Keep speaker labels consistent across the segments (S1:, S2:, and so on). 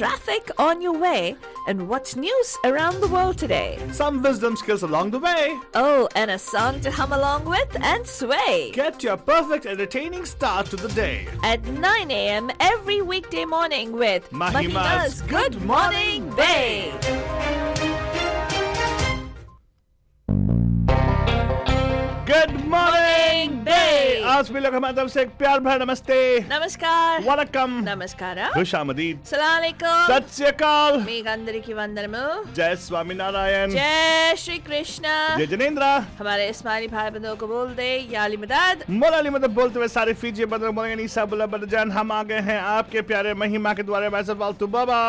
S1: traffic on your way, and what's news around the world today.
S2: Some wisdom skills along the way.
S1: Oh, and a song to hum along with and sway.
S2: Get your perfect entertaining start to the day.
S1: At 9 a.m. every weekday morning with
S2: Mahima's
S1: Good Morning Bay.
S2: Good morning,
S1: Bay.
S2: आज भी लोग हमारे तरफ से एक प्यार भरा नमस्ते,
S1: Namaskar.
S2: वनकम,
S1: Namaskara.
S2: खुशामदीद,
S1: Assalamualaikum.
S2: सत श्री अकाल,
S1: మీకు అందరికీ వందనము.
S2: जय स्वामी नारायण,
S1: जय श्री कृष्ण.
S2: जय जनेंद्र,
S1: हमारे इस्माइली भाई बंधुओं को बोल दे याली मदद.
S2: मोलाली मदद बोलते हुए सारे फीजी बंदर बोलेंगे नीसा बुला बदजान हम आ गए हैं आपके प्यारे महिमा के द्वारे मैं सब फालतू बाबा.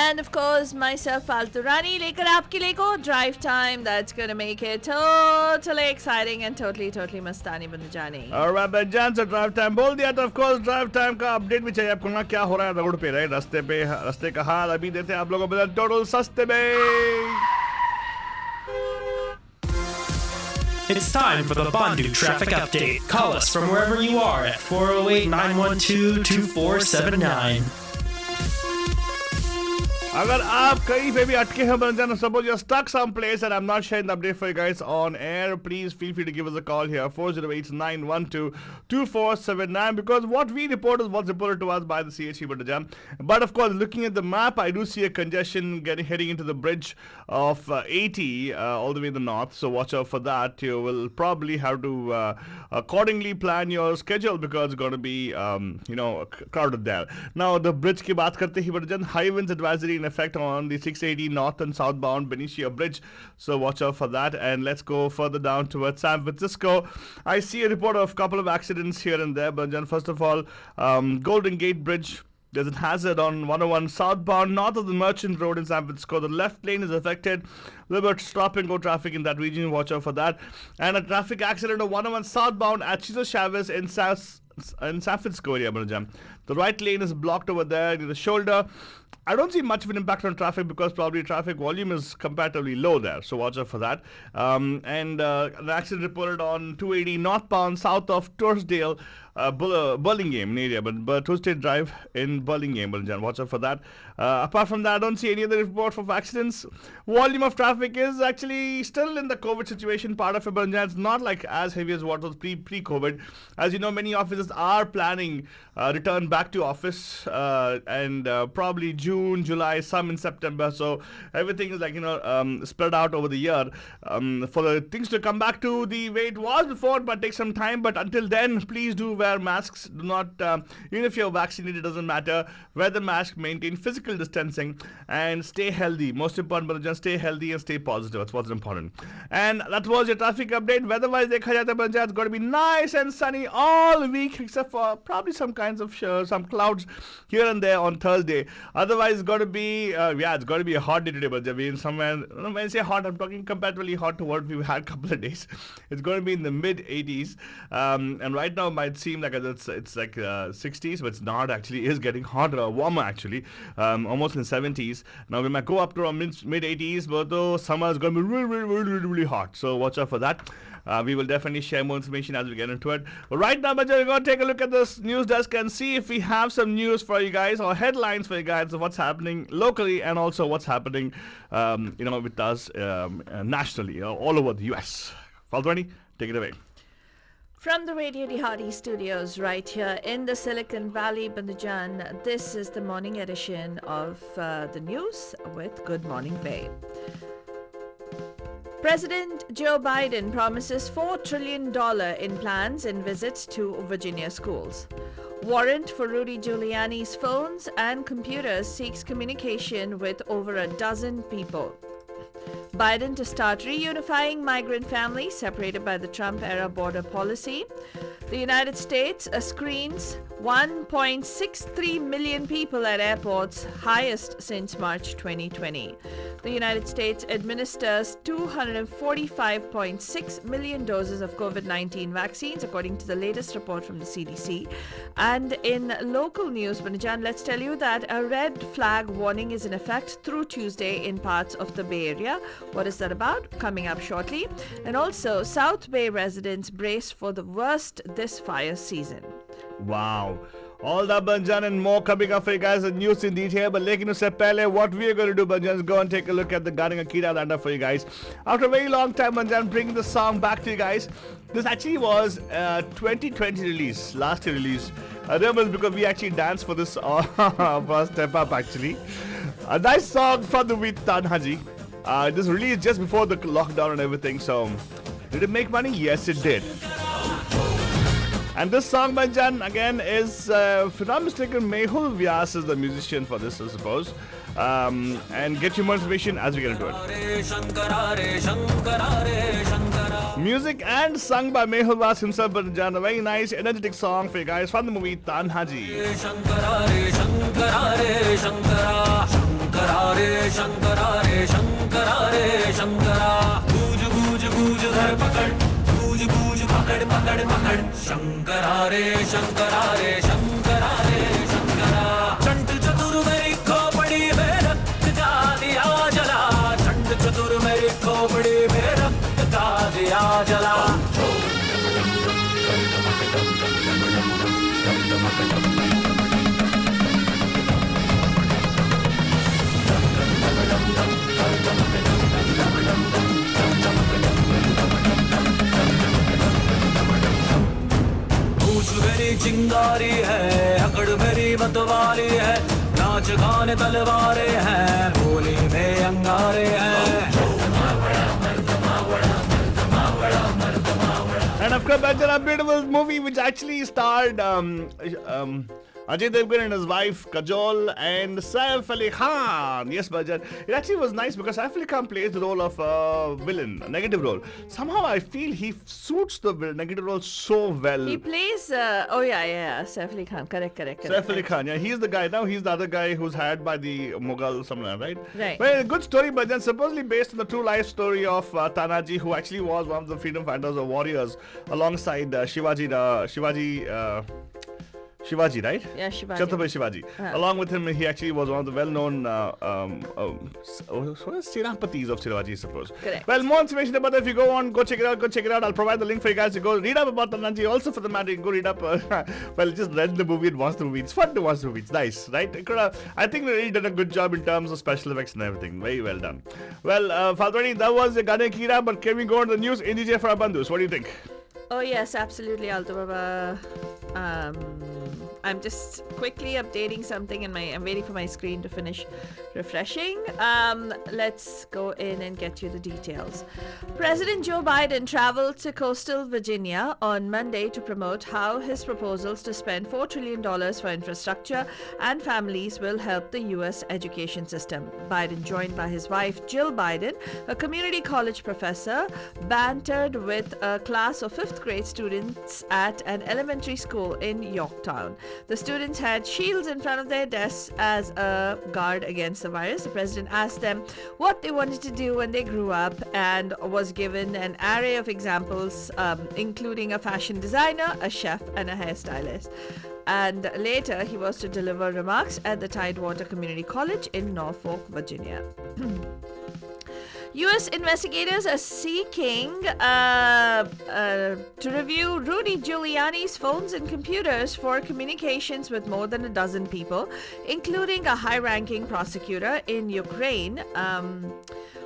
S1: And of course myself फालतू रानी लेकर आपके लिए को drive time that's gonna make it totally exciting and totally मस्तानी बन जानी.
S2: और बदजान से ड्राइव टाइम बोल दिया तो ऑफ कोर्स ड्राइव टाइम का अपडेट भी चाहिए आपको ना, क्या हो रहा है रोड पे, राइट, रास्ते का हाल अभी देते हैं आप लोगों को टोटल सस्ते में.
S3: It's time for the Bandu Traffic Update. Call us from wherever you are at 408-912-2479.
S2: अगर आप कहीं पे भी अटके हैं बन जाना, suppose you're stuck someplace and I'm not sharing the update for you guys on air, please feel free to give us a call here 408-912-2479 because what we report is what's reported to us by the CHE Badajan. But of course, looking at the map, I do see a congestion heading into the bridge of 80 all the way in the north, so watch out for that. You will probably have to accordingly plan your schedule because it's going to be crowded there. Now the bridge की बात करते ही Badajan, high winds advisory in effect on the 680 north and southbound Benicia Bridge, so watch out for that. And let's go further down towards San Francisco. I see a report of a couple of accidents here and there, but then first of all, Golden Gate Bridge, there's a hazard on 101 southbound north of the Merchant Road in San Francisco. The left lane is affected. A little bit stop and go traffic in that region. Watch out for that. And a traffic accident on 101 southbound at Cesar Chavez in San Francisco area. The right lane is blocked over there near the shoulder. I don't see much of an impact on traffic because probably traffic volume is comparatively low there, so watch out for that. And an accident reported on 280 northbound south of Torresdale, Burlingame area, but Tuesday Drive in Burlingame. Watch out for that. Apart from that, I don't see any other report of accidents. Volume of traffic is actually still in the COVID situation part of it, but it's not like as heavy as what was pre-COVID. As you know, many offices are planning return back to office and probably June, July, some in September. So everything is spread out over the year for the things to come back to the way it was before, but take some time. But until then, please do wear masks. Do not, even if you're vaccinated, it doesn't matter. Wear the mask, maintain physical distancing, and stay healthy. Most important, but just stay healthy and stay positive. That's what's important. And that was your traffic update. Weather-wise, it's going to be nice and sunny all week, except for probably some kinds of some clouds here and there on Thursday. Otherwise, it's going to be it's going to be a hot day today. But somewhere, when I say hot, I'm talking comparatively hot to what we've had a couple of days. It's going to be in the mid 80s, and right now it might seem like it's like 60s, but it's not. Actually, is getting hotter, warmer actually, almost in 70s. Now we might go up to mid 80s, but though summer is going to be really hot. So watch out for that. We will definitely share more information as we get into it. But right now, we're going to take a look at this news desk and see if we have some news for you guys or headlines for you guys of what's happening locally and also what's happening, with us nationally, all over the US. Faltwani, take it away.
S1: From the Radio Dihadi studios right here in the Silicon Valley, Bandujan, this is the morning edition of the news with Good Morning Bay. President Joe Biden promises $4 trillion in plans and visits to Virginia schools. Warrant for Rudy Giuliani's phones and computers seeks communication with over a dozen people. Biden to start reunifying migrant families separated by the Trump-era border policy. The United States screens 1.63 million people at airports, highest since March 2020. The United States administers 245.6 million doses of COVID-19 vaccines, according to the latest report from the CDC. And in local news, Banajan, let's tell you that a red flag warning is in effect through Tuesday in parts of the Bay Area. What is that about? Coming up shortly. And also, South Bay residents brace for the worst this fire season.
S2: Wow. All that Banjan and more coming up for you guys. The news in detail. But lekin usse pehle, what we are going to do, Banjan, is go and take a look at the Gaana Kida Danda for you guys. After a very long time, Banjan bringing the song back to you guys. This actually was 2020 release, last year release. I remember because we actually danced for this for Step Up actually. A nice song from the movie Tanhaji. This released just before the lockdown and everything. So, did it make money? Yes, it did. And this song by Jan again is, if I'm not mistaken, Mehul Vyas is the musician for this, I suppose. And get you more information as we get into it. Music and sung by Mehul Vyas himself, but Jan, a very nice, energetic song for you guys from the movie Tanhaji.
S4: पकड़ पकड़ पकड़ शंकरा रे शंकरा रे शंकरा रे शंकरा चंड चतुर मेरी खोपड़ी में रक्त का दिया जला चंड चतुर मेरी खोपड़ी में रक्त का दिया जला मेरी चिंगारी है अकड़ मेरी मतवारी है नाच गाने तलवारे हैं बोली में अंगारे हैं
S2: And of course, that's a beautiful movie which actually starred Ajay Devgan and his wife Kajol and Saif Ali Khan. Yes, Bajan. It actually was nice because Saif Ali Khan plays the role of a villain, a negative role. Somehow I feel he suits the negative role so well.
S1: He plays, Saif Ali Khan. Correct.
S2: Saif Ali Khan, yeah, he's the guy. Now he's the other guy who's hired by the Mughal, somewhere, right?
S1: Right.
S2: Well, a good story, but then supposedly based on the true life story of Tanaji, who actually was one of the freedom fighters or warriors alongside Shivaji, right?
S1: Yeah, Shivaji.
S2: Chhatrapati Shivaji. Along with him, he actually was one of the well-known Senapatis of Shivaji, I suppose.
S1: Correct.
S2: Well, more information about that, if you go check it out. I'll provide the link for you guys to go read up about Tanaji. Also, for the matter, you can go read up. Well, just read the movie and watch the movie. It's fun to watch the movie. It's nice, right? I think they really did a good job in terms of special effects and everything. Very well done. Well, Faltwani, that was the Gaana Kida, but can we go on to the news in DJ for our bandhus? What do you think?
S1: Oh yes, absolutely, Alto Baba. I'm just quickly updating something and I'm waiting for my screen to finish refreshing. Let's go in and get you the details. President Joe Biden traveled to coastal Virginia on Monday to promote how his proposals to spend $4 trillion for infrastructure and families will help the U.S. education system. Biden, joined by his wife Jill Biden, a community college professor, bantered with a class of 5th grade students at an elementary school in Yorktown. The students had shields in front of their desks as a guard against the virus. The president asked them what they wanted to do when they grew up and was given an array of examples, including a fashion designer, a chef, and a hairstylist. And later, he was to deliver remarks at the Tidewater Community College in Norfolk, Virginia. U.S. investigators are seeking to review Rudy Giuliani's phones and computers for communications with more than a dozen people, including a high-ranking prosecutor in Ukraine,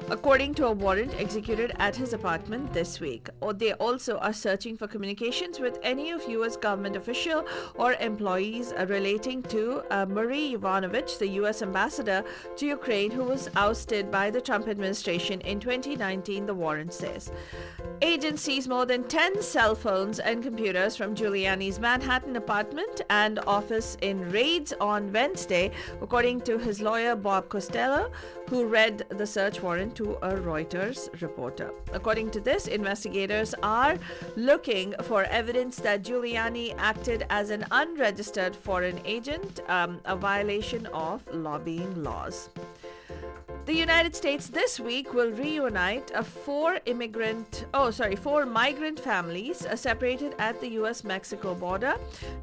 S1: according to a warrant executed at his apartment this week. They also are searching for communications with any of U.S. government official or employees relating to Marie Yovanovitch, the U.S. ambassador to Ukraine, who was ousted by the Trump administration in 2019, the warrant says. Agents seized more than 10 cell phones and computers from Giuliani's Manhattan apartment and office in raids on Wednesday, according to his lawyer Bob Costello, who read the search warrant to a Reuters reporter. According to this, investigators are looking for evidence that Giuliani acted as an unregistered foreign agent, a violation of lobbying laws. The United States this week will reunite four migrant families separated at the U.S.-Mexico border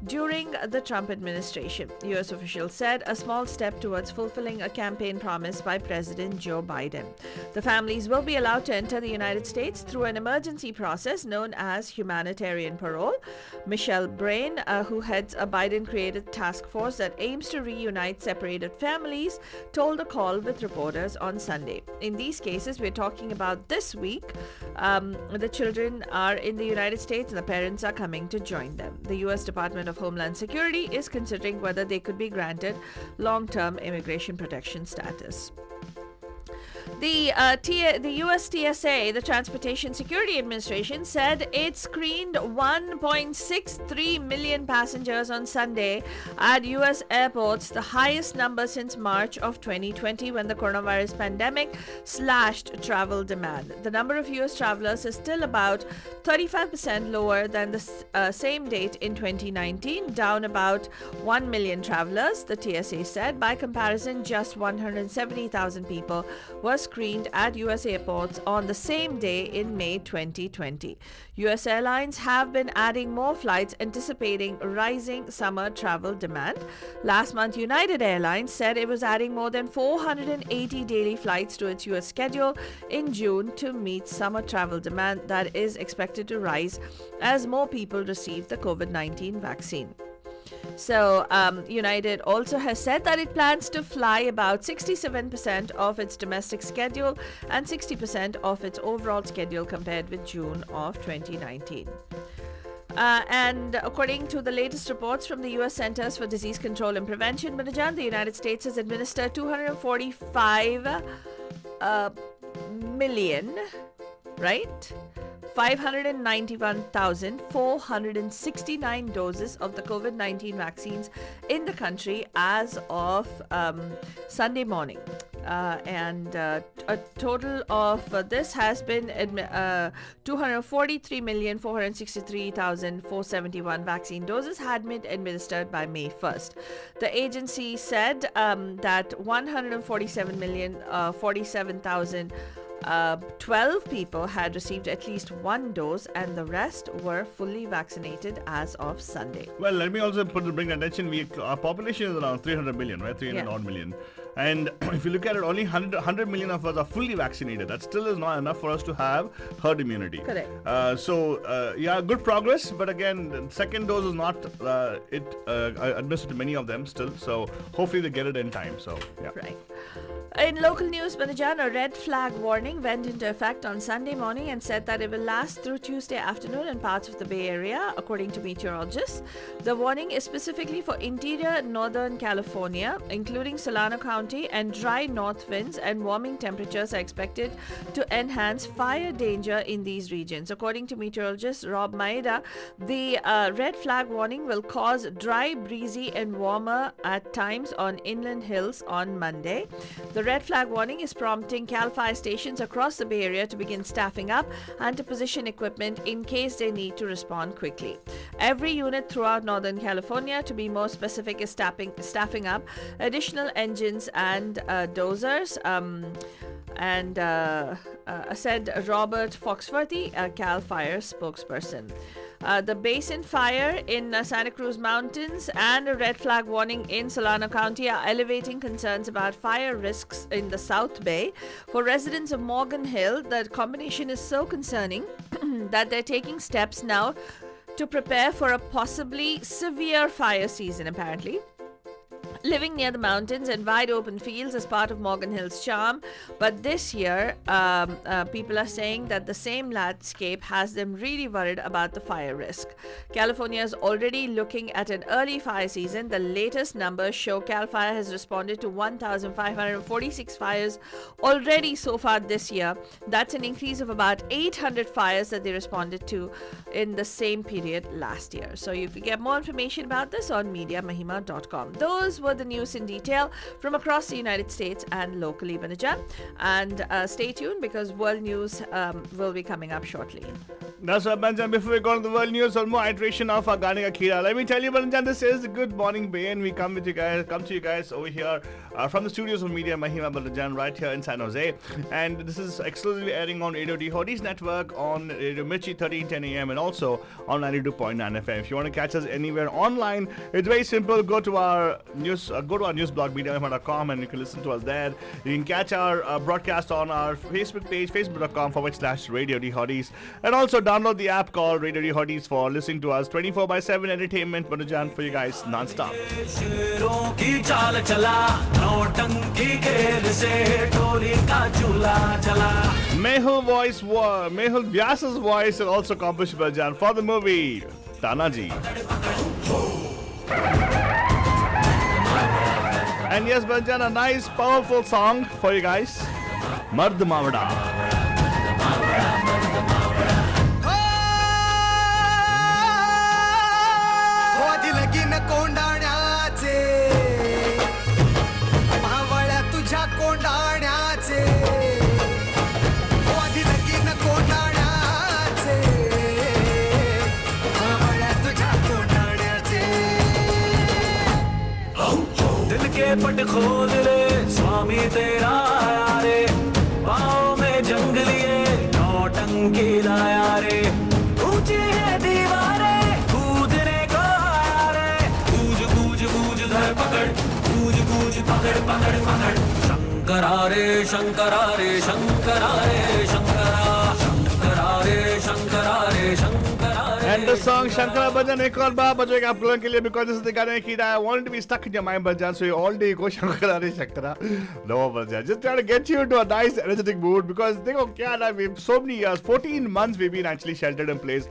S1: during the Trump administration. U.S. officials said a small step towards fulfilling a campaign promise by President Joe Biden. The families will be allowed to enter the United States through an emergency process known as humanitarian parole. Michelle Brain, who heads a Biden-created task force that aims to reunite separated families, told a call with reporters on Sunday. In these cases, we're talking about this week. The children are in the United States and the parents are coming to join them. The U.S. Department of Homeland Security is considering whether they could be granted long-term immigration protection status. The US TSA, the Transportation Security Administration, said it screened 1.63 million passengers on Sunday at US airports, the highest number since March of 2020 when the coronavirus pandemic slashed travel demand. The number of US travelers is still about 35% lower than the same date in 2019, down about 1 million travelers, the TSA said. By comparison, just 170,000 people were screened at US airports on the same day in May 2020. US airlines have been adding more flights anticipating rising summer travel demand. Last month, United Airlines said it was adding more than 480 daily flights to its US schedule in June to meet summer travel demand that is expected to rise as more people receive the COVID-19 vaccine. So, United also has said that it plans to fly about 67% of its domestic schedule and 60% of its overall schedule compared with June of 2019. And according to the latest reports from the U.S. Centers for Disease Control and Prevention, Manajan, the United States has administered 245 million, right? 591,469 doses of the COVID-19 vaccines in the country as of Sunday morning. And a total of this has been 243,463,471 vaccine doses had been administered by May 1st. The agency said that 147,047,012 people had received at least one dose and the rest were fully vaccinated as of Sunday.
S2: Well, let me also bring attention. Our population is around 300 million, right? 300 odd million. And if you look at it, only 100 million of us are fully vaccinated. That still is not enough for us to have herd immunity.
S1: Correct.
S2: Yeah, good progress. But again, the second dose is not administered to many of them still. So hopefully they get it in time. So, yeah.
S1: Right. In local news, Manajan, a red flag warning went into effect on Sunday morning and said that it will last through Tuesday afternoon in parts of the Bay Area, according to meteorologists. The warning is specifically for interior Northern California, including Solano County, and dry north winds and warming temperatures are expected to enhance fire danger in these regions. According to meteorologist Rob Maeda, the red flag warning will cause dry, breezy, and warmer at times on inland hills on Monday. The red flag warning is prompting CAL FIRE stations across the Bay Area to begin staffing up and to position equipment in case they need to respond quickly. Every unit throughout Northern California, to be more specific, is staffing up additional engines and dozers. Said Robert Foxworthy, a CAL FIRE spokesperson. The basin fire in Santa Cruz Mountains and a red flag warning in Solano County are elevating concerns about fire risks in the South Bay. For residents of Morgan Hill, the combination is so concerning that they're taking steps now to prepare for a possibly severe fire season, apparently. Living near the mountains and wide open fields is part of Morgan Hill's charm, but this year people are saying that the same landscape has them really worried about the fire risk. California is already looking at an early fire season. The latest numbers show CAL FIRE has responded to 1,546 fires already so far this year. That's an increase of about 800 fires that they responded to in the same period last year. So you can get more information about this on MediaMahima.com. Those were the news in detail from across the United States and locally, Banajan. And stay tuned because world news will be coming up shortly.
S2: That's right, Banjan. Before we go on to the world news, one more iteration of our Gane Ka Khira. Let me tell you, Banjan, this is the Good Morning Bay, and we come to you guys over here from the studios of Media Mahima Banjan right here in San Jose. And this is exclusively airing on Radio D Hodi's network, on Radio Mirchi 1310 AM, and also on 92.9 FM. If you want to catch us anywhere online, it's very simple. Go to our news blog, mediamahima.com, and you can listen to us there. You can catch our broadcast on our Facebook page, facebook.com/Radio D Hodis, and also download the app called Radio D Hodis for listening to us 24/7 entertainment, Banujan, for you guys non-stop.
S4: शेरों की चाल चला नौटंकी खेल से टोली का झूला चला
S2: Mehul Vyas's voice is also composed by Banujan for the movie Tanaji. And yes, Banujan, a nice powerful song for you guys, Mard Mavada.
S5: कोंडाण्याचे मावळ्या तुझ्या कोंडाण्याचे आधी लगीन कोंडाण्याचे मावळ्या तुझ्या कोंडाण्याचे
S4: दिल के पट खोल रे स्वामी तेरा आया रे पाँव में जंग लिए नौटंकी लाया रे ऊंची है दीवारें कूदने को आया रे गूंज गूंज गूंज धर पकड़ गूंज गूंज पकड़ पकड़ पकड़ शंकरा रे शंकरा रे शंकरा रे शंकरा शंकरा रे शंकरा रे शंकरा रे
S2: And the song Shankara Bhajan ek aur baar bajega aap logon ke liye, because this is the Gane Ka Khira. I wanted to be stuck in your mind, Bhajan, so you all day go Shankara Re Shankara. No, Bhajan, just trying to get you into a nice energetic mood, because dekho kya na, we've so many years, 14 months we've been actually sheltered in place.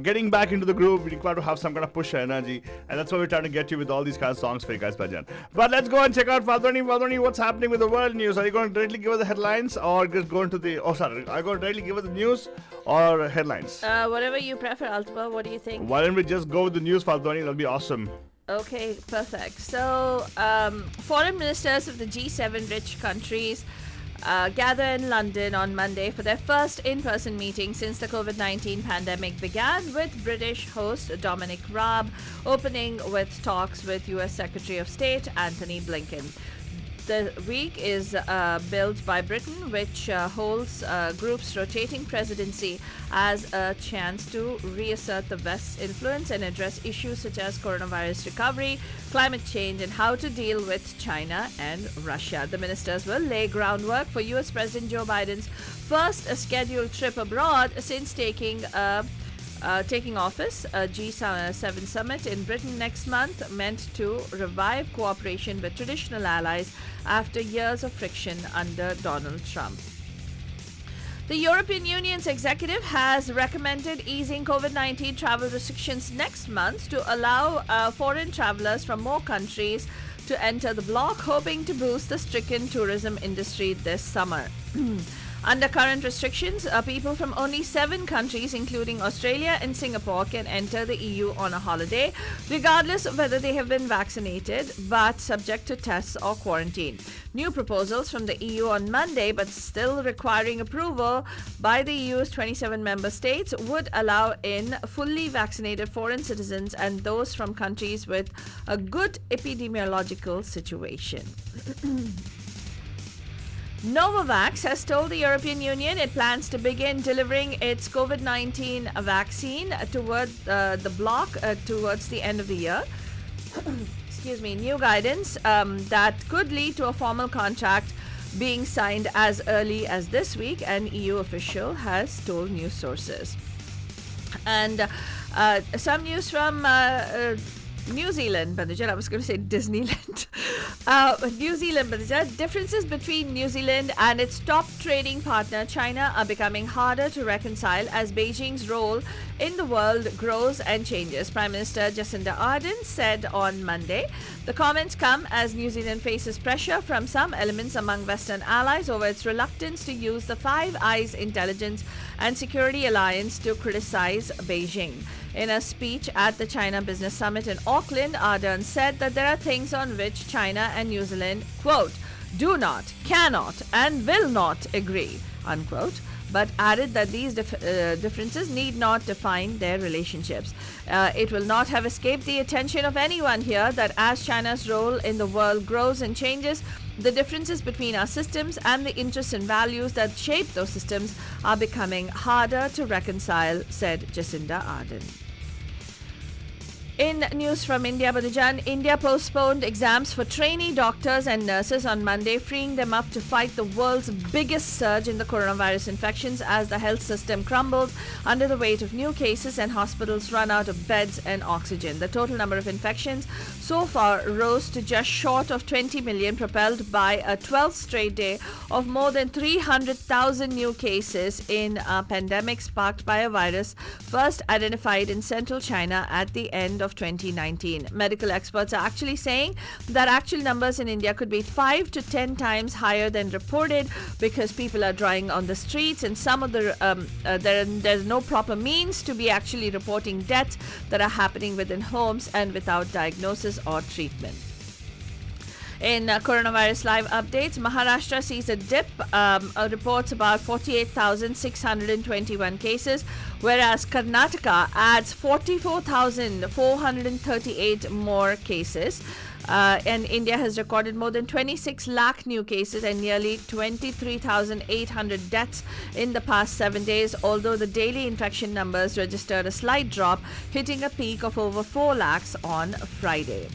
S2: Getting back into the groove, we require to have some kind of push energy, and that's why we're trying to get you with all these kind of songs for you guys, Bhajan. But let's go and check out Valdwani, what's happening with the world news. Are you going to directly give us the headlines, or just go into the, are you going to directly give us the news or headlines?
S1: Whatever you prefer, Altaba. What do you think?
S2: Why don't we just go with the news, Valdwani? That'll be awesome.
S1: Okay, perfect. So, foreign ministers of the G7 rich countries gather in London on Monday for their first in-person meeting since the COVID-19 pandemic began, with British host Dominic Raab opening with talks with US Secretary of State Anthony Blinken. The week is billed by Britain, which holds group's rotating presidency, as a chance to reassert the West's influence and address issues such as coronavirus recovery, climate change, and how to deal with China and Russia. The ministers will lay groundwork for US President Joe Biden's first scheduled trip abroad since taking office. A G7 summit in Britain next month, meant to revive cooperation with traditional allies after years of friction under Donald Trump. The European Union's executive has recommended easing COVID-19 travel restrictions next month to allow foreign travelers from more countries to enter the bloc, hoping to boost the stricken tourism industry this summer. Under current restrictions, people from only 7 countries, including Australia and Singapore, can enter the EU on a holiday, regardless of whether they have been vaccinated, but subject to tests or quarantine. New proposals from the EU on Monday, but still requiring approval by the EU's 27 member states, would allow in fully vaccinated foreign citizens and those from countries with a good epidemiological situation. Novavax has told the European Union it plans to begin delivering its COVID-19 vaccine toward the bloc towards the end of the year. Excuse me. New guidance that could lead to a formal contract being signed as early as this week, an EU official has told news sources. And some news from New Zealand, Bhanujan. I was going to say Disneyland. New Zealand, Bhanujan. Differences between New Zealand and its top trading partner, China, are becoming harder to reconcile as Beijing's role in the world grows and changes, Prime Minister Jacinda Ardern said on Monday. The comments come as New Zealand faces pressure from some elements among Western allies over its reluctance to use the Five Eyes intelligence and security alliance to criticize Beijing. In a speech at the China Business Summit in Auckland, Ardern said that there are things on which China and New Zealand, quote, do not, cannot, and will not agree, unquote, but added that these differences need not define their relationships. It will not have escaped the attention of anyone here that as China's role in the world grows and changes, the differences between our systems and the interests and values that shape those systems are becoming harder to reconcile, said Jacinda Ardern. In news from India, Badajan, India postponed exams for trainee doctors and nurses on Monday, freeing them up to fight the world's biggest surge in the coronavirus infections as the health system crumbled under the weight of new cases and hospitals run out of beds and oxygen. The total number of infections so far rose to just short of 20 million, propelled by a 12th straight day of more than 300,000 new cases in a pandemic sparked by a virus first identified in central China at the end of 2019. Medical experts are actually saying that actual numbers in India could be 5 to 10 times higher than reported because people are drying on the streets and some of the there's no proper means to be actually reporting deaths that are happening within homes and without diagnosis or treatment. In coronavirus live updates, Maharashtra sees a dip, reports about 48,621 cases, whereas Karnataka adds 44,438 more cases. And India has recorded more than 26 lakh new cases and nearly 23,800 deaths in the past 7 days, although the daily infection numbers registered a slight drop, hitting a peak of over 4 lakhs on Friday.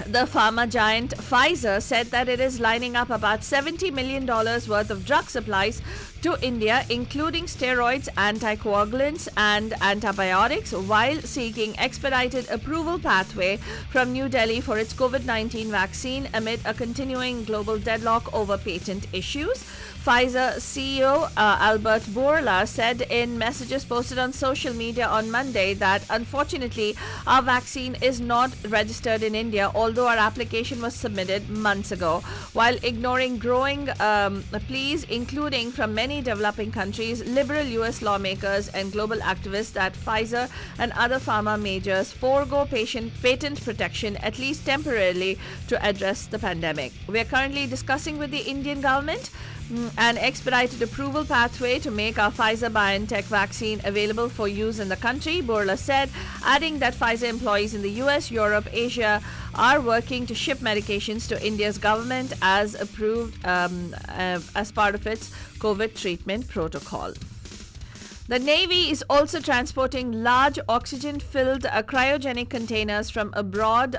S1: The pharma giant Pfizer said that it is lining up about $70 million worth of drug supplies to India, including steroids, anticoagulants, and antibiotics, while seeking expedited approval pathway from New Delhi for its COVID-19 vaccine amid a continuing global deadlock over patent issues. Pfizer CEO Albert Bourla said in messages posted on social media on Monday that unfortunately our vaccine is not registered in India, although our application was submitted months ago, while ignoring growing pleas, including from many developing countries, liberal US lawmakers, and global activists that Pfizer and other pharma majors forego patent protection, at least temporarily, to address the pandemic. We are currently discussing with the Indian government an expedited approval pathway to make our Pfizer-BioNTech vaccine available for use in the country, Bourla said, adding that Pfizer employees in the US, Europe, Asia are working to ship medications to India's government as approved as part of its COVID treatment protocol. The Navy is also transporting large oxygen-filled cryogenic containers from abroad,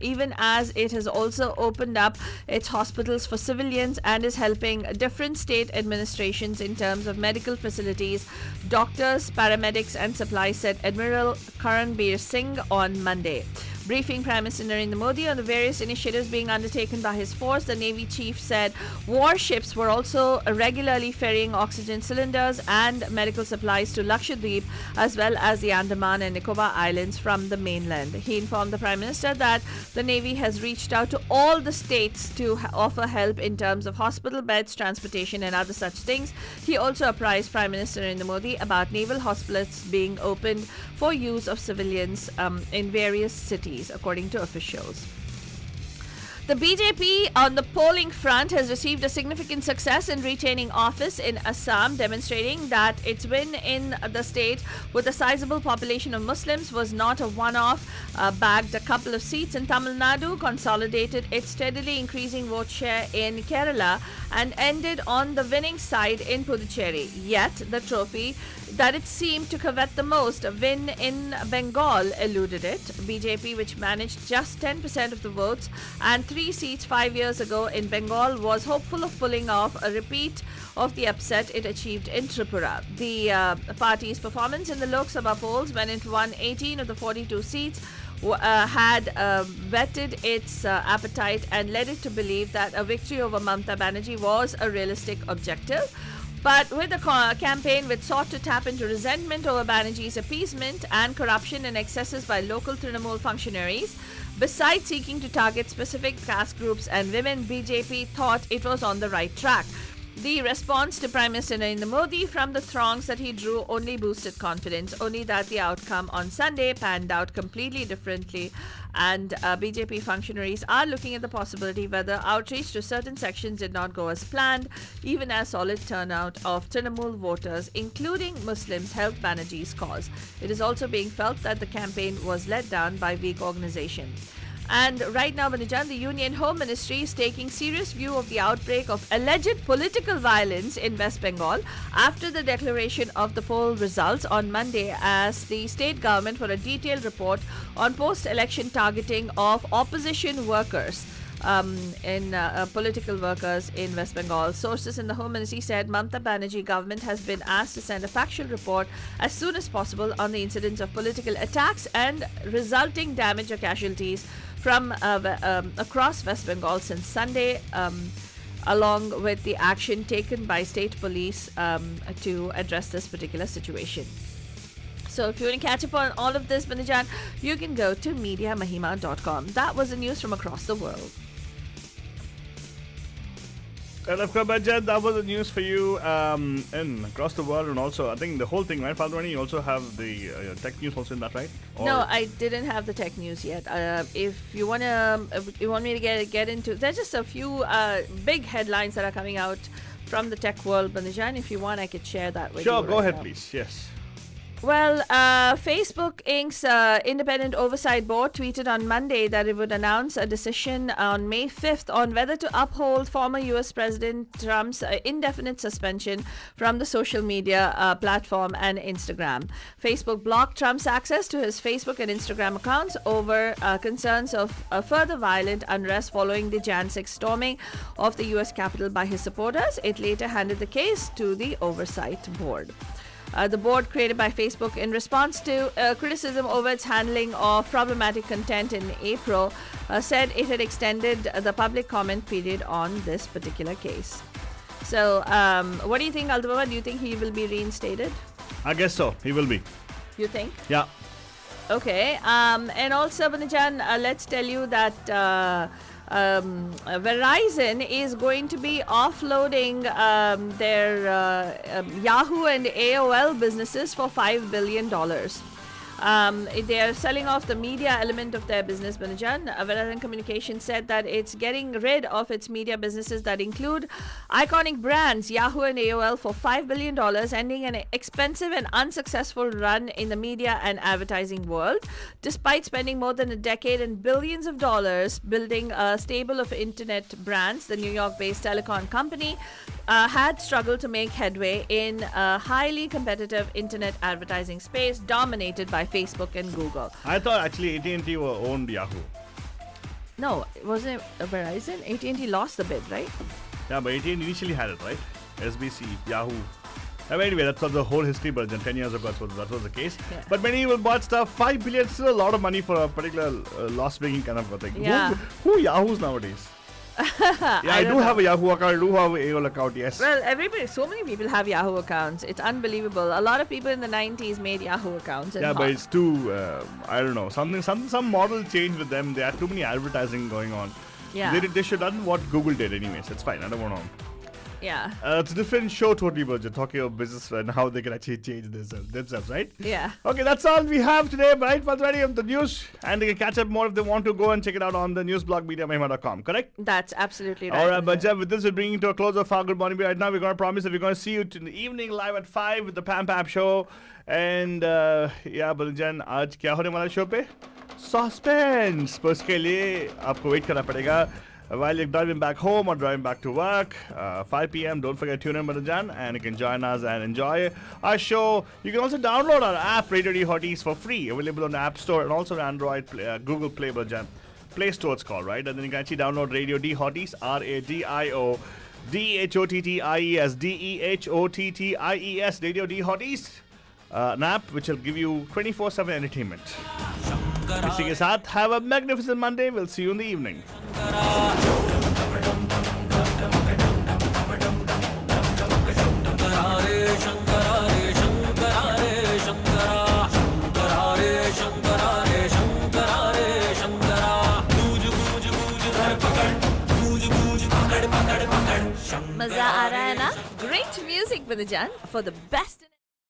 S1: even as it has also opened up its hospitals for civilians and is helping different state administrations in terms of medical facilities, doctors, paramedics, and supplies, said Admiral Karanbir Singh on Monday. Briefing Prime Minister Narendra Modi on the various initiatives being undertaken by his force, the Navy chief said warships were also regularly ferrying oxygen cylinders and medical supplies to Lakshadweep as well as the Andaman and Nicobar Islands from the mainland. He informed the Prime Minister that the Navy has reached out to all the states to offer help in terms of hospital beds, transportation, and other such things. He also apprised Prime Minister Narendra Modi about naval hospitals being opened for use of civilians in various cities, according to officials. The BJP on the polling front has received a significant success in retaining office in Assam, demonstrating that its win in the state with a sizable population of Muslims was not a one-off, bagged a couple of seats in Tamil Nadu, consolidated its steadily increasing vote share in Kerala, and ended on the winning side in Puducherry. Yet, the trophy that it seemed to covet the most, a win in Bengal, eluded it. BJP, which managed just 10% of the votes and 3 seats 5 years ago in Bengal, was hopeful of pulling off a repeat of the upset it achieved in Tripura. The party's performance in the Lok Sabha polls, when it won 18 of the 42 seats, had whetted its appetite and led it to believe that a victory over Mamata Banerjee was a realistic objective. But with a campaign which sought to tap into resentment over Banerjee's appeasement and corruption and excesses by local Trinamool functionaries, besides seeking to target specific caste groups and women, BJP thought it was on the right track. The response to Prime Minister Narendra Modi from the throngs that he drew only boosted confidence, only that the outcome on Sunday panned out completely differently. And BJP functionaries are looking at the possibility whether outreach to certain sections did not go as planned, even as solid turnout of Trinamool voters, including Muslims, helped Banerjee's cause. It is also being felt that the campaign was let down by weak organization. And right now, Banajan, the Union Home Ministry is taking serious view of the outbreak of alleged political violence in West Bengal after the declaration of the poll results on Monday, as the state government for a detailed report on post-election targeting of opposition workers. Political workers in West Bengal. Sources in the Home Ministry said Mamata Banerjee government has been asked to send a factual report as soon as possible on the incidents of political attacks and resulting damage or casualties from across West Bengal since Sunday, along with the action taken by state police to address this particular situation. So if you want to catch up on all of this, Banajan, you can go to MediaMahima.com. That was the news from across the world.
S2: And of course, Bajad, that was the news for you in across the world, and also I think the whole thing, right, Padwani? You also have the tech news also in that, right?
S1: No, I didn't have the tech news yet. If you want me to get into, there's just a few big headlines that are coming out from the tech world, Banajan. If you want, I could share that with you.
S2: Sure, go ahead,
S1: now.
S2: please. Yes.
S1: Well, Facebook Inc.'s Independent Oversight Board tweeted on Monday that it would announce a decision on May 5th on whether to uphold former US President Trump's indefinite suspension from the social media platform and Instagram. Facebook blocked Trump's access to his Facebook and Instagram accounts over concerns of further violent unrest following the Jan 6 storming of the US Capitol by his supporters. It later handed the case to the Oversight Board. The board, created by Facebook in response to criticism over its handling of problematic content in April, said it had extended the public comment period on this particular case. So, what do you think, Aldababa? Do you think he will be reinstated?
S2: I guess so. He will be.
S1: You think?
S2: Yeah.
S1: Okay. And also, Banajan, let's tell you that Verizon is going to be offloading their Yahoo and AOL businesses for $5 billion. They are selling off the media element of their business, Banajan. Verizon Communications said that it's getting rid of its media businesses that include iconic brands Yahoo and AOL for $5 billion, ending an expensive and unsuccessful run in the media and advertising world. Despite spending more than a decade and billions of dollars building a stable of internet brands, the New York-based telecom company had struggled to make headway in a highly competitive internet advertising space dominated by Facebook and Google.
S2: I thought actually AT&T owned Yahoo.
S1: No, wasn't it Verizon? AT&T lost the bid, right?
S2: Yeah, but AT&T initially had it, right? SBC, Yahoo. Anyway, that's not the whole history, but 10 years ago that was the case.
S1: Yeah.
S2: But many people bought stuff. $5 billion is still a lot of money for a particular loss-making kind of a thing.
S1: Yeah.
S2: Who Yahoos nowadays? Yeah, I do have a Yahoo account. I do have an AOL account, yes.
S1: Well, so many people have Yahoo accounts. It's unbelievable. A lot of people in the 90s made Yahoo accounts.
S2: Yeah, but it's too, I don't know, some model change with them. They had too many advertising going on.
S1: Yeah.
S2: They should have done what Google did anyways. It's fine. I don't want to.
S1: Yeah.
S2: It's a different show totally, but you're talking about business and how they can actually change themselves, right?
S1: Yeah.
S2: Okay, that's all we have today, right? What's ready of the news? And they can catch up more if they want to go and check it out on the news blog MediaMahima.com, correct?
S1: That's absolutely right.
S2: All right, but Jeff, with this, we're bringing to a close of our good morning. Right now, we're going to promise that we're going to see you in the evening live at 5 with the Pam Pam show. And yeah, but Jan, आज क्या होने वाला show पे? Suspense. पर उसके लिए आपको wait करना पड़ेगा. While you're driving back home or driving back to work, 5 p.m., don't forget to tune in, Banajan, and you can join us and enjoy our show. You can also download our app, Radio D Hotties, for free, available on the App Store and also Android, Google Play, Banajan. Play Store it's called, right? And then you can actually download Radio D Hotties, RADIO DEHOTTIES, DEHOTTIES, Radio D Hotties, an app which will give you 24/7 entertainment. इसी के साथ have a magnificent Monday. We'll see you in the evening.
S4: गूंज गूंज पकड़ गूंज गूंज पकड़ पकड़
S1: मजा आ रहा है ना? Great music, Binajan, for the best.